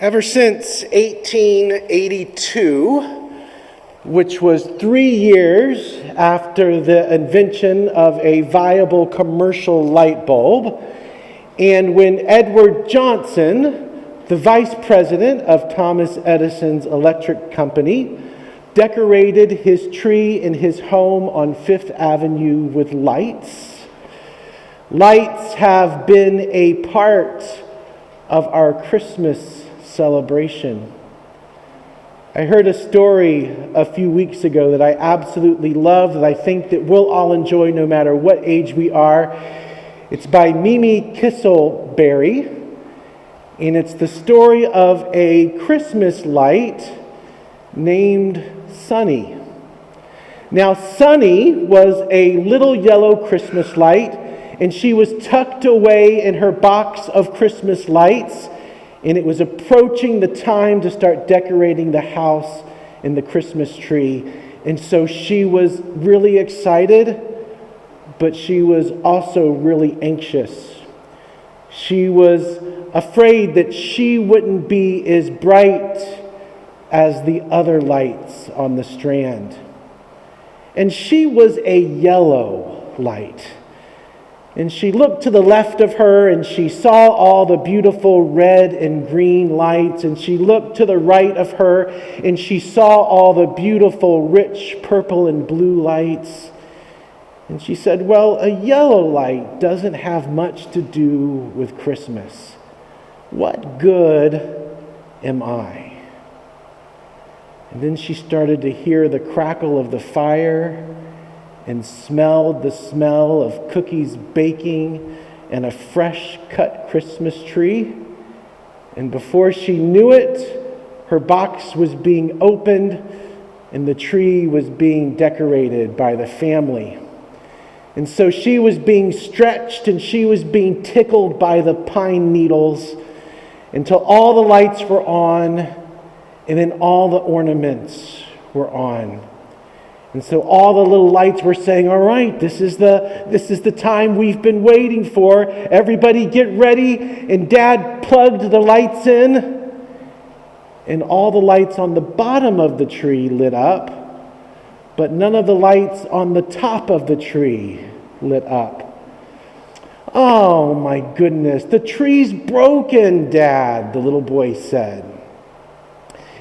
Ever since 1882, which was 3 years after the invention of a viable commercial light bulb, and when Edward Johnson, the vice president of Thomas Edison's electric company, decorated his tree in his home on Fifth Avenue with lights. Lights have been a part of our Christmas celebration. I heard a story a few weeks ago that I absolutely love, that I think that we'll all enjoy no matter what age we are. It's by Mimi Kisselberry, and it's the story of a Christmas light named Sunny. Now, Sunny was a little yellow Christmas light, and she was tucked away in her box of Christmas lights, and it was approaching the time to start decorating the house and the Christmas tree. And so she was really excited, but she was also really anxious. She was afraid that she wouldn't be as bright as the other lights on the strand. And she was a yellow light. And she looked to the left of her and she saw all the beautiful red and green lights. And she looked to the right of her and she saw all the beautiful rich purple and blue lights. And she said, well, a yellow light doesn't have much to do with Christmas. What good am I? And then she started to hear the crackle of the fire and smelled the smell of cookies baking and a fresh cut Christmas tree. And before she knew it, her box was being opened and the tree was being decorated by the family. And so she was being stretched and she was being tickled by the pine needles until all the lights were on and then all the ornaments were on. And so all the little lights were saying, all right, this is the time we've been waiting for. Everybody get ready. And Dad plugged the lights in. And all the lights on the bottom of the tree lit up. But none of the lights on the top of the tree lit up. Oh my goodness, the tree's broken, Dad, the little boy said.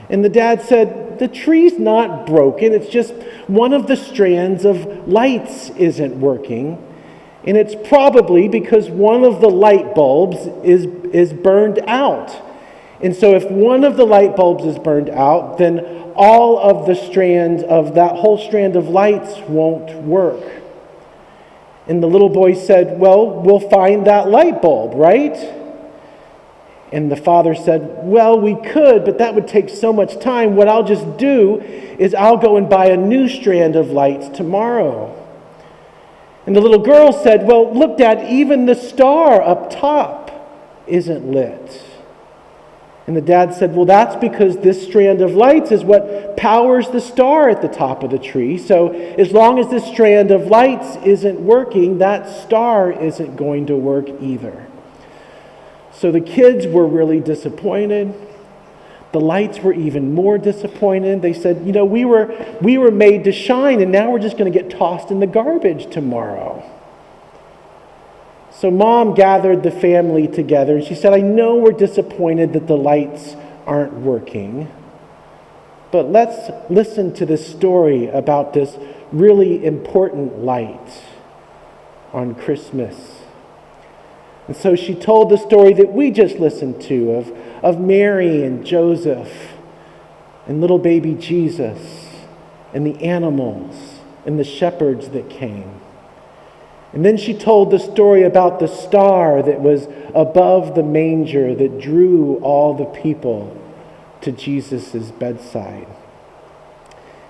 And the dad said, the tree's not broken, it's just one of the strands of lights isn't working. And it's probably because one of the light bulbs is burned out. And so if one of the light bulbs is burned out, then all of the strands of that whole strand of lights won't work. And the little boy said, well, we'll find that light bulb, right? And the father said, well, we could, but that would take so much time. What I'll just do is I'll go and buy a new strand of lights tomorrow. And the little girl said, well, look, Dad, even the star up top isn't lit. And the dad said, well, that's because this strand of lights is what powers the star at the top of the tree. So as long as this strand of lights isn't working, that star isn't going to work either. So the kids were really disappointed. The lights were even more disappointed. They said, you know, we were made to shine, and now we're just going to get tossed in the garbage tomorrow. So Mom gathered the family together, and she said, I know we're disappointed that the lights aren't working, but let's listen to this story about this really important light on Christmas. And so she told the story that we just listened to of Mary and Joseph and little baby Jesus and the animals and the shepherds that came. And then she told the story about the star that was above the manger that drew all the people to Jesus' bedside.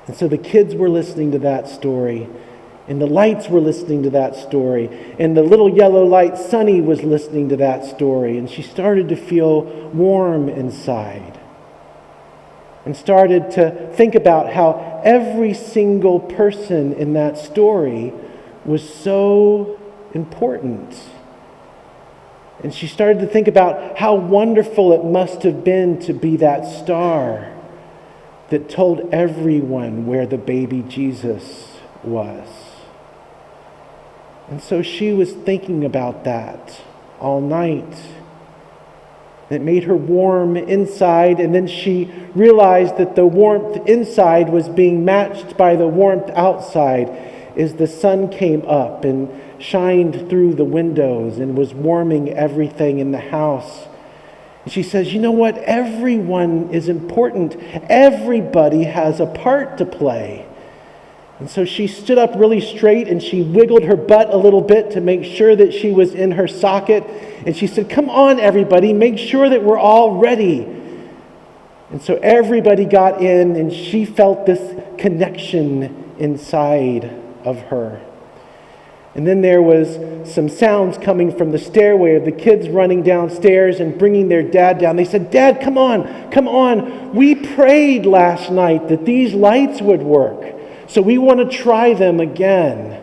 And so the kids were listening to that story, and the lights were listening to that story, and the little yellow light, Sunny, was listening to that story, and she started to feel warm inside and started to think about how every single person in that story was so important. And she started to think about how wonderful it must have been to be that star that told everyone where the baby Jesus was. And so she was thinking about that all night. It made her warm inside, and then she realized that the warmth inside was being matched by the warmth outside as the sun came up and shined through the windows and was warming everything in the house. And she says, you know what? Everyone is important. Everybody has a part to play. And so she stood up really straight and she wiggled her butt a little bit to make sure that she was in her socket. And she said, come on, everybody, make sure that we're all ready. And so everybody got in, and she felt this connection inside of her. And then there was some sounds coming from the stairway of the kids running downstairs and bringing their dad down. They said, Dad, come on, come on. We prayed last night that these lights would work, so we want to try them again.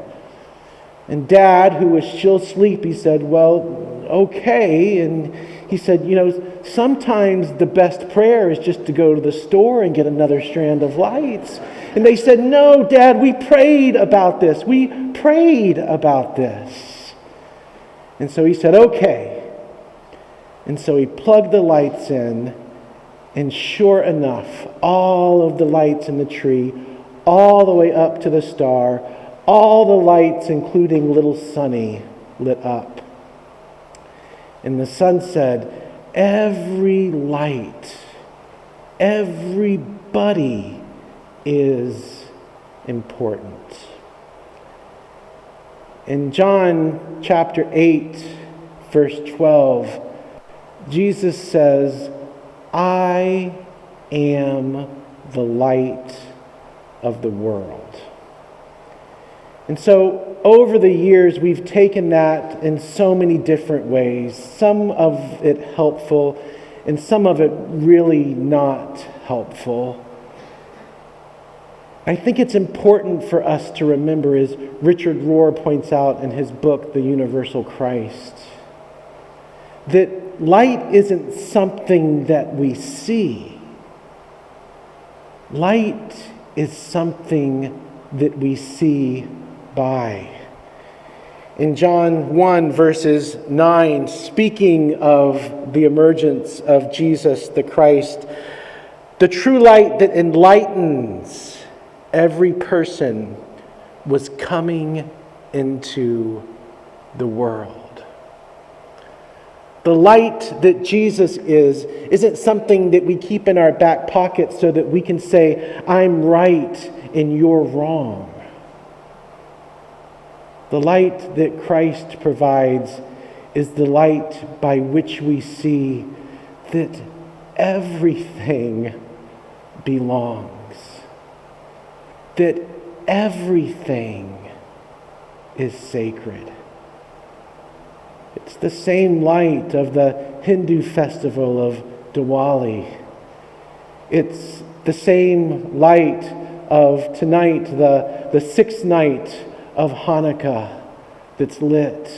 And Dad, who was still sleepy, said, well, okay. And he said, you know, sometimes the best prayer is just to go to the store and get another strand of lights. And they said, no, Dad, we prayed about this. We prayed about this. And so he said, okay. And so he plugged the lights in, and sure enough, all of the lights in the tree, all the way up to the star, all the lights, including little Sonny, lit up. And the sun said, every light, everybody is important. In John chapter 8, verse 12, Jesus says, I am the light of the world. And so over the years, we've taken that in so many different ways, some of it helpful and some of it really not helpful. I think it's important for us to remember, as Richard Rohr points out in his book, The Universal Christ, that light isn't something that we see. Light is something that we see by. In John 1, verses 9, speaking of the emergence of Jesus the Christ, the true light that enlightens every person was coming into the world. The light that Jesus isn't something that we keep in our back pocket so that we can say, I'm right and you're wrong. The light that Christ provides is the light by which we see that everything belongs, that everything is sacred. It's the same light of the Hindu festival of Diwali. It's the same light of tonight, the sixth night of Hanukkah that's lit.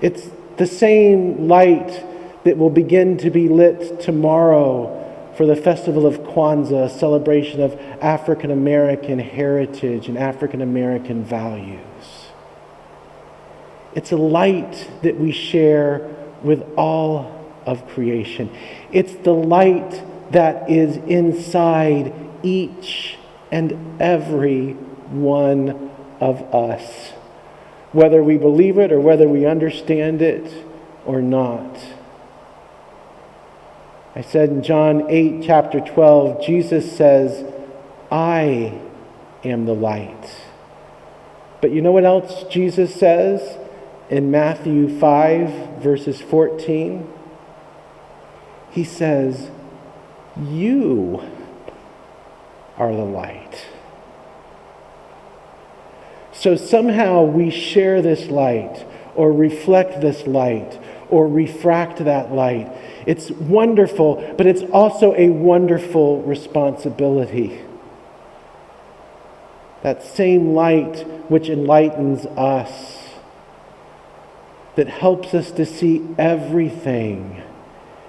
It's the same light that will begin to be lit tomorrow for the festival of Kwanzaa, a celebration of African American heritage and African American values. It's a light that we share with all of creation. It's the light that is inside each and every one of us, whether we believe it or whether we understand it or not. I said in John 8, chapter 12, Jesus says, I am the light. But you know what else Jesus says in Matthew 5, verses 14? He says, you are the light. So somehow we share this light, or reflect this light, or refract that light. It's wonderful, but it's also a wonderful responsibility. That same light which enlightens us, that helps us to see everything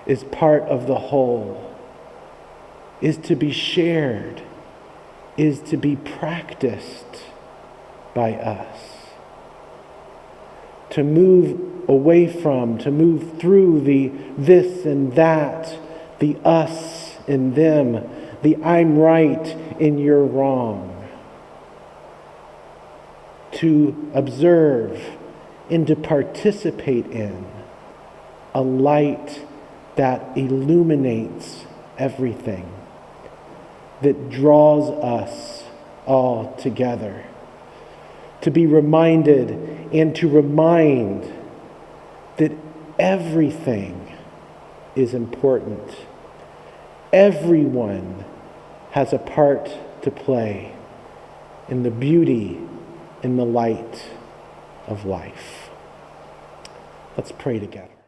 is part of the whole, is to be shared, is to be practiced by us. To move away from, to move through the this and that, the us and them, the I'm right and you're wrong. To observe and to participate in a light that illuminates everything, that draws us all together. To be reminded and to remind that everything is important. Everyone has a part to play in the beauty and the light of life. Let's pray together.